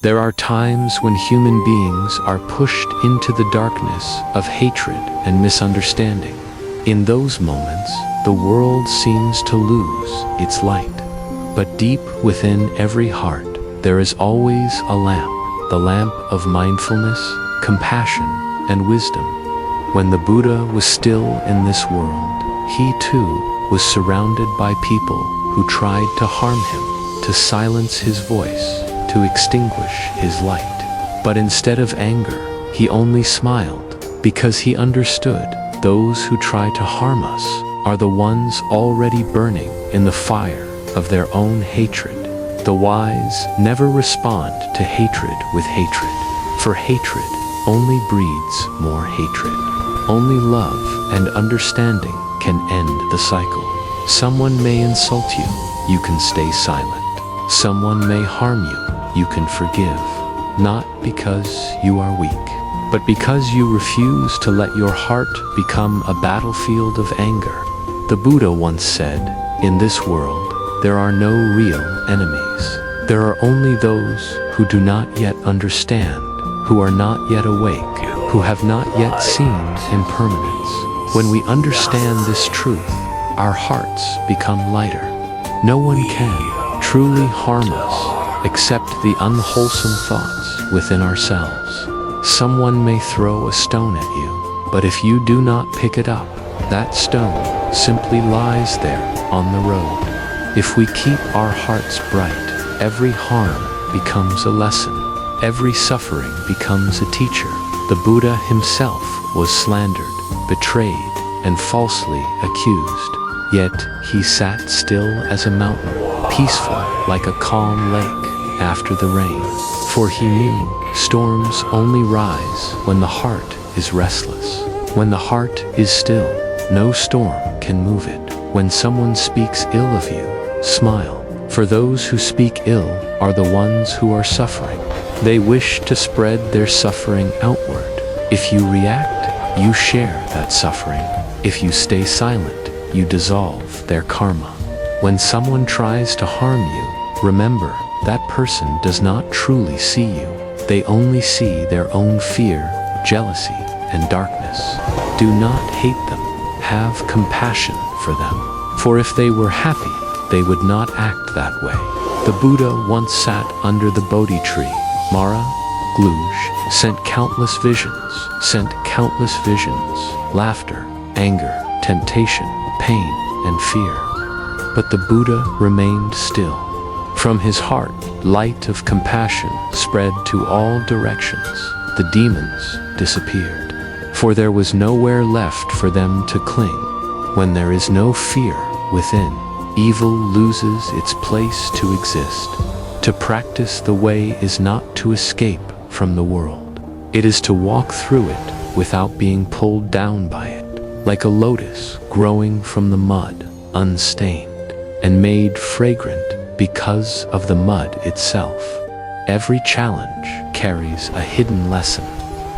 There are times when human beings are pushed into the darkness of hatred and misunderstanding. In those moments, the world seems to lose its light. But deep within every heart, there is always a lamp, the lamp of mindfulness, compassion, and wisdom. When the Buddha was still in this world, he too was surrounded by people who tried to harm him, to silence his voice, to extinguish his light. But instead of anger, he only smiled, because he understood those who try to harm us are the ones already burning in the fire of their own hatred. The wise never respond to hatred with hatred, for hatred only breeds more hatred. Only love and understanding can end the cycle. Someone may insult you, you can stay silent. Someone may harm you, you can forgive. Not because you are weak, but because you refuse to let your heart become a battlefield of anger. The Buddha once said, "In this world, there are no real enemies. There are only those who do not yet understand, who are not yet awake, who have not yet seen impermanence." When we understand this truth, our hearts become lighter. No one can truly harm us except the unwholesome thoughts within ourselves. Someone may throw a stone at you, but if you do not pick it up, that stone simply lies there on the road. If we keep our hearts bright, every harm becomes a lesson. Every suffering becomes a teacher. The Buddha himself was slandered, betrayed, and falsely accused. Yet he sat still as a mountain, peaceful like a calm lake after the rain. For he knew storms only rise when the heart is restless. When the heart is still, no storm can move it. When someone speaks ill of you, smile. For those who speak ill are the ones who are suffering. They wish to spread their suffering outward. If you react, you share that suffering. If you stay silent, you dissolve their karma. When someone tries to harm you, remember that person does not truly see you. They only see their own fear, jealousy, and darkness. Do not hate them. Have compassion for them. For if they were happy, they would not act that way. The Buddha once sat under the Bodhi tree. Mara, Gluj, sent countless visions, laughter, anger, temptation, pain, and fear. But the Buddha remained still. From his heart, light of compassion spread to all directions. The demons disappeared, for there was nowhere left for them to cling. When there is no fear within, evil loses its place to exist. To practice the way is not to escape from the world. It is to walk through it without being pulled down by it, like a lotus growing from the mud, unstained, and made fragrant because of the mud itself. Every challenge carries a hidden lesson.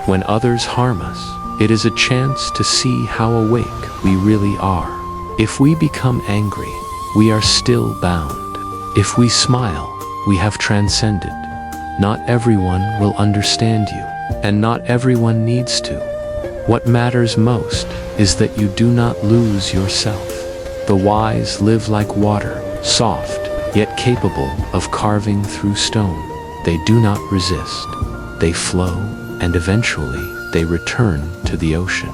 When others harm us, it is a chance to see how awake we really are. If we become angry, we are still bound. If we smile, we have transcended. Not everyone will understand you, and not everyone needs to. What matters most is that you do not lose yourself. The wise live like water, soft, yet capable of carving through stone. They do not resist. They flow, and eventually they return to the ocean.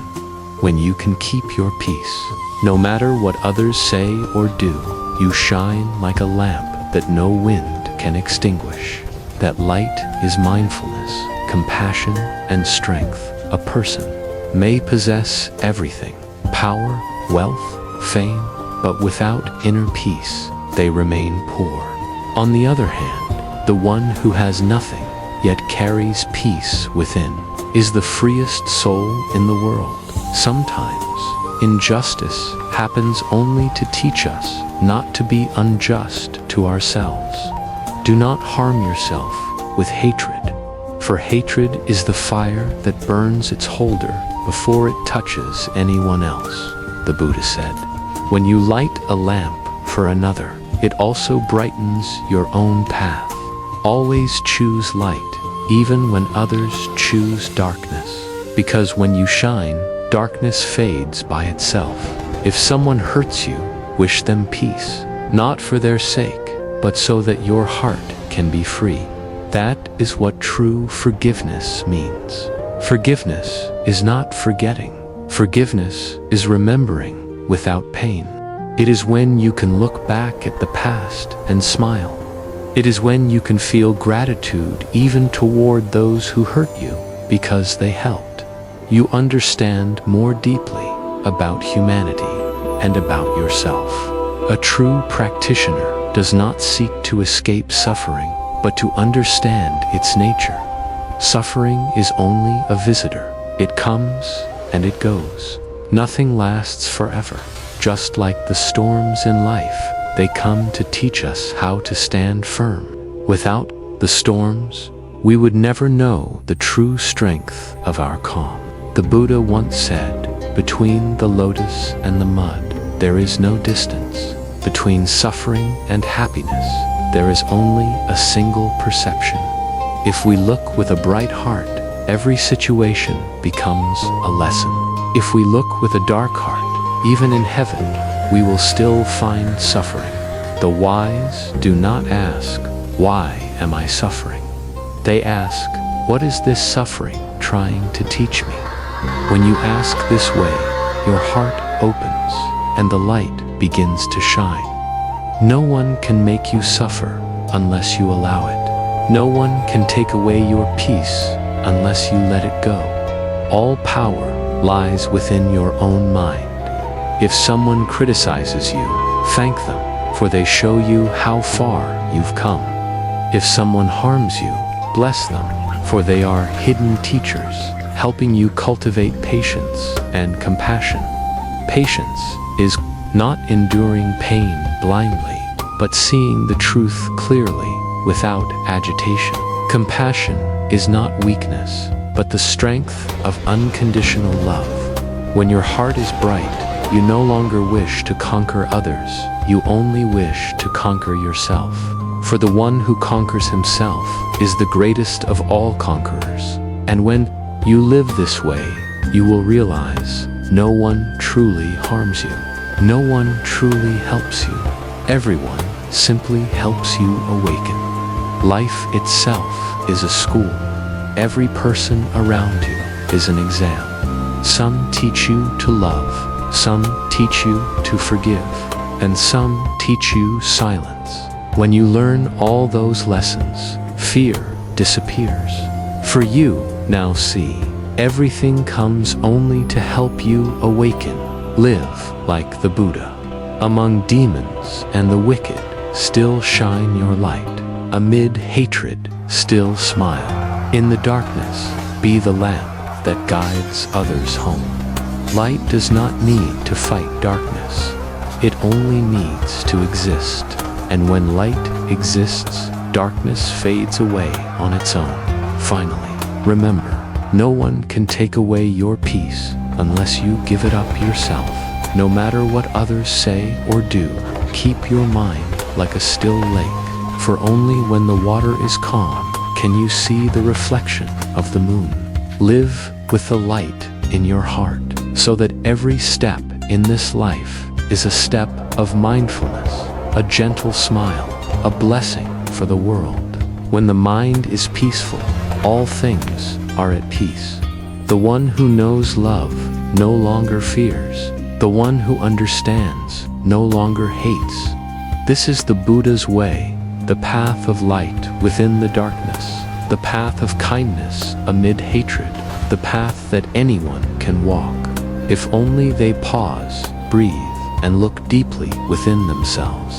When you can keep your peace, no matter what others say or do, you shine like a lamp that no wind can extinguish. That light is mindfulness, compassion, and strength. A person may possess everything, power, wealth, fame, but without inner peace, they remain poor. On the other hand, the one who has nothing, yet carries peace within, is the freest soul in the world. Sometimes, injustice happens only to teach us not to be unjust to ourselves. Do not harm yourself with hatred, for hatred is the fire that burns its holder before it touches anyone else, the Buddha said. When you light a lamp for another, it also brightens your own path. Always choose light, even when others choose darkness. Because when you shine, darkness fades by itself. If someone hurts you, wish them peace, not for their sake, but so that your heart can be free. That is what true forgiveness means. Forgiveness is not forgetting. Forgiveness is remembering without pain. It is when you can look back at the past and smile. It is when you can feel gratitude even toward those who hurt you because they helped. You understand more deeply about humanity and about yourself. A true practitioner does not seek to escape suffering, but to understand its nature. Suffering is only a visitor. It comes and it goes. Nothing lasts forever. Just like the storms in life, they come to teach us how to stand firm. Without the storms, we would never know the true strength of our calm. The Buddha once said, "Between the lotus and the mud, there is no distance. Between suffering and happiness, there is only a single perception." If we look with a bright heart, every situation becomes a lesson. If we look with a dark heart, even in heaven, we will still find suffering. The wise do not ask, "Why am I suffering?" They ask, "What is this suffering trying to teach me?" When you ask this way, your heart opens and the light begins to shine. No one can make you suffer unless you allow it. No one can take away your peace unless you let it go. All power lies within your own mind. If someone criticizes you, thank them, for they show you how far you've come. If someone harms you, bless them, for they are hidden teachers, helping you cultivate patience and compassion. Patience is not enduring pain blindly, but seeing the truth clearly without agitation. Compassion is not weakness, but the strength of unconditional love. When your heart is bright, you no longer wish to conquer others, you only wish to conquer yourself. For the one who conquers himself is the greatest of all conquerors. And when you live this way, you will realize no one truly harms you. No one truly helps you. Everyone simply helps you awaken. Life itself is a school. Every person around you is an exam. Some teach you to love, some teach you to forgive, and some teach you silence. When you learn all those lessons, fear disappears. For you, now see, everything comes only to help you awaken. Live like the Buddha. Among demons and the wicked, still shine your light. Amid hatred, still smile. In the darkness, be the lamp that guides others home. Light does not need to fight darkness. It only needs to exist. And when light exists, darkness fades away on its own. Finally, remember, no one can take away your peace unless you give it up yourself. No matter what others say or do, keep your mind like a still lake. For only when the water is calm can you see the reflection of the moon. Live with the light in your heart, so that every step in this life is a step of mindfulness, a gentle smile, a blessing for the world. When the mind is peaceful, all things are at peace. The one who knows love no longer fears. The one who understands no longer hates. This is the Buddha's way, the path of light within the darkness, the path of kindness amid hatred, the path that anyone can walk, if only they pause, breathe, and look deeply within themselves.